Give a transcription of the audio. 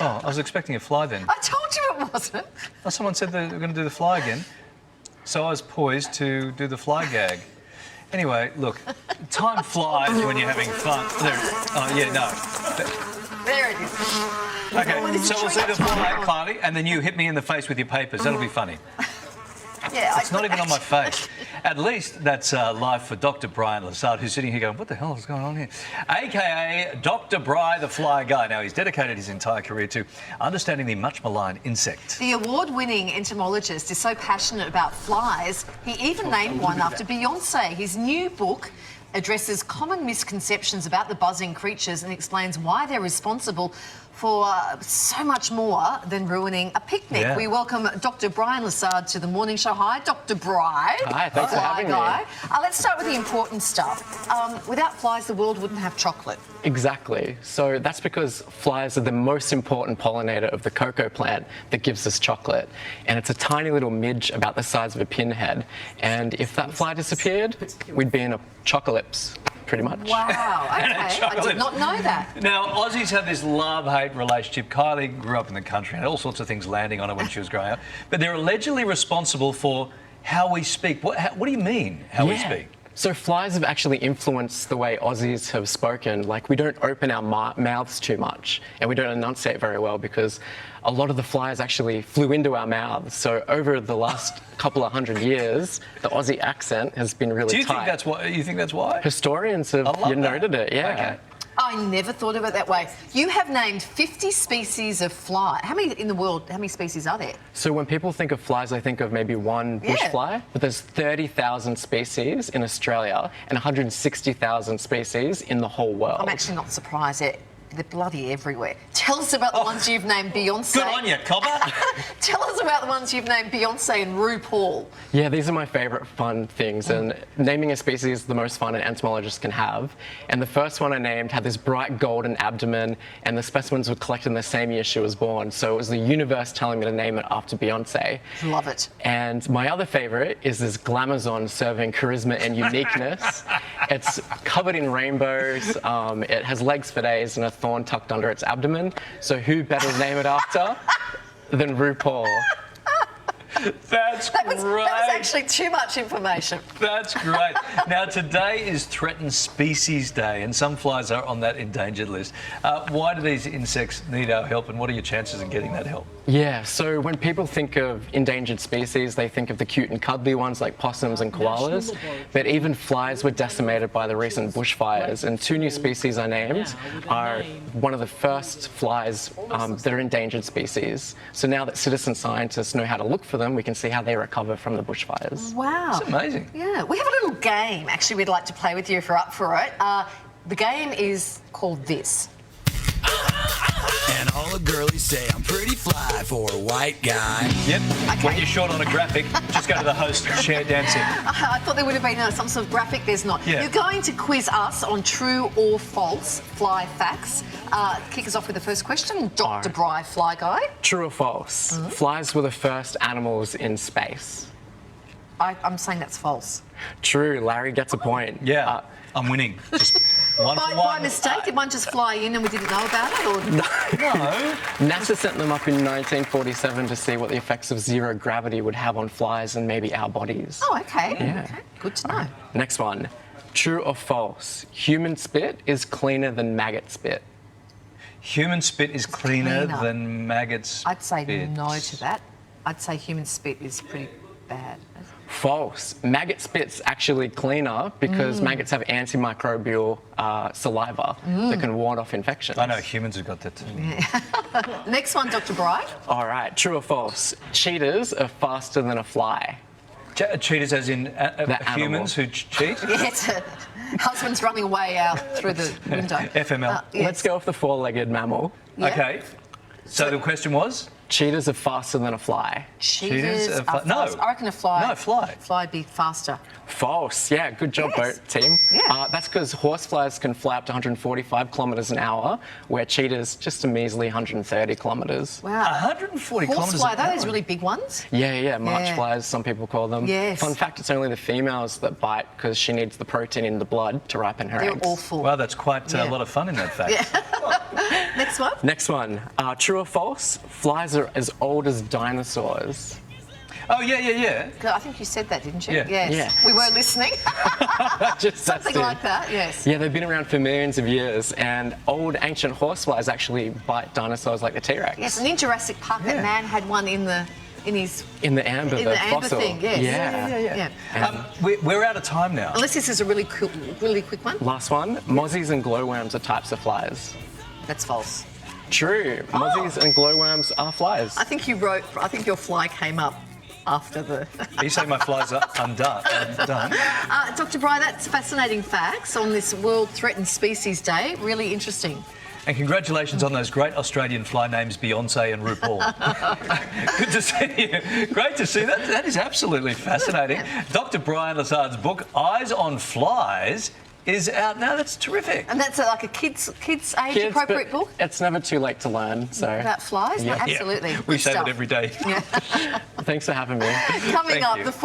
Oh, I was expecting a fly then. I told you it wasn't. Oh, someone said they were going to do the fly again. So I was poised to do the fly gag. Anyway, look, time flies when you're having fun. There. Oh, yeah, no. There it is. Okay, so we'll see the fly, Kylie, and then you hit me in the face with your papers. That'll be funny. Yeah, It's not even on my face. At least that's live for Dr. Brian Lassard, who's sitting here going, what the hell is going on here? AKA Dr. Bry, the fly guy. Now, he's dedicated his entire career to understanding the much maligned insect. The award-winning entomologist is so passionate about flies, he even named one after Beyonce. His new book addresses common misconceptions about the buzzing creatures and explains why they're responsible for so much more than ruining a picnic. Yeah. We welcome Dr. Brian Lassard to the morning show. Hi, Dr. Bry. Hi, thanks for having me. Let's start with the important stuff. Without flies, the world wouldn't have chocolate. Exactly. So that's because flies are the most important pollinator of the cocoa plant that gives us chocolate. And it's a tiny little midge about the size of a pinhead. And if that fly disappeared, we'd be in a chocalypse, pretty much. Wow, okay. I did not know that. Now, Aussies have this love-hate relationship. Kylie grew up in the country and had all sorts of things landing on her when she was growing up. But they're allegedly responsible for how we speak. What do you mean, how we speak? So flies have actually influenced the way Aussies have spoken. Like, we don't open our mouths too much, and we don't enunciate very well because a lot of the flies actually flew into our mouths. So over the last couple of 100 years, the Aussie accent has been really tight. Do you think that's why? You think that's why? Historians have noted it, yeah. Okay. I never thought of it that way. You have named 50 species of fly. How many in the world, how many species are there? So when people think of flies, they think of maybe one bush fly, but there's 30,000 species in Australia and 160,000 species in the whole world. I'm actually not surprised. They're bloody everywhere. Tell us about the ones you've named Beyonce. Good on you, cobber. Tell us about the ones you've named Beyonce and RuPaul. Yeah, these are my favourite fun things, and naming a species is the most fun an entomologist can have. And the first one I named had this bright golden abdomen, and the specimens were collected in the same year she was born, so it was the universe telling me to name it after Beyonce. Love it. And my other favourite is this glamazon serving charisma and uniqueness. It's covered in rainbows, it has legs for days and a thorn tucked under its abdomen. So who better to name it after than RuPaul? That's great. That was actually too much information. That's great. Now, today is Threatened Species Day, and some flies are on that endangered list. Why do these insects need our help, and what are your chances of getting that help? Yeah, so when people think of endangered species, they think of the cute and cuddly ones like possums and koalas, but even flies were decimated by the recent bushfires, and two new species I named are one of the first flies that are endangered species. So now that citizen scientists know how to look for them, we can see how they recover from the bushfires. Wow. It's amazing. Yeah, we have a little game, actually, we'd like to play with you if you're up for it. The game is called this. And all the girlies say I'm pretty fly for a white guy. Yep. Okay. When you're short on a graphic, just go to the host and share dancing. I thought there would have been some sort of graphic. There's not. Yeah. You're going to quiz us on true or false fly facts. Kick us off with the first question. Dr. Bry, fly guy. True or false? Flies were the first animals in space. I'm saying that's false. True, Larry gets a point. Yeah, I'm winning. Just one for By one. mistake, did one just fly in and we didn't know about it? Or? No. NASA sent them up in 1947 to see what the effects of zero gravity would have on flies and maybe our bodies. Oh, okay. Yeah. Okay. Good to know. Next one. True or false? Human spit is cleaner than maggot spit. Human spit is cleaner cleaner. than maggot spit. I'd say no to that. I'd say human spit is pretty bad. False. Maggot spit's actually cleaner because maggots have antimicrobial saliva that can ward off infections. I know, humans have got that too. Next one, Dr. Bright. All right, true or false? Cheetahs are faster than a fly. Cheaters as in humans who cheat? Yes, husband's running away out through the window. FML. Yes. Let's go with the four-legged mammal. Yeah. Okay. So the question was? Cheetahs are faster than a fly. Cheetahs Cheetahs are are no. fast. I reckon a fly. No, fly. Fly'd be faster. False. Yeah, good job, Yes. boat team. Yeah. That's because horseflies can fly up to 145 kilometres an hour, where cheetahs just a measly 130 kilometres. Wow. 140 kilometres Horsefly, an those hour. really big ones. Yeah, march Yeah. flies, some people call them. Yes. Fun fact, it's only the females that bite because she needs the protein in the blood to ripen her They're eggs. awful. Wow, that's quite Yeah. a lot of fun in that fact. Next one. Next one. True or false? Flies are as old as dinosaurs. Oh, yeah. I think you said that, didn't you? Yeah. Yes. Yeah. We were listening. Just Something like that, yes. Yeah, they've been around for millions of years, and old ancient horseflies actually bite dinosaurs like the T-Rex. Yes, and in Jurassic Park, that Yeah. man had one in his In the amber, in the the amber fossil. thing. Yes. Yeah. We're out of time now. Unless this is a really quick one. Last one. Mozzies and glowworms are types of flies. That's false. True. Mozzies and glowworms are flies. I think your fly came up after the. You say my flies are undone. Dr. Bry, that's fascinating facts on this World Threatened Species Day. Really interesting. And congratulations on those great Australian fly names, Beyonce and RuPaul. Good to see you. Great to see that. That is absolutely fascinating. Dr. Brian Lassard's book, Eyes on Flies, is out now. That's terrific. And that's like a kids age appropriate but book It's never too late to learn. So about flies. Yeah. Absolutely. We Good say stuff. that every day. thanks for having me. Coming Thank up, you. the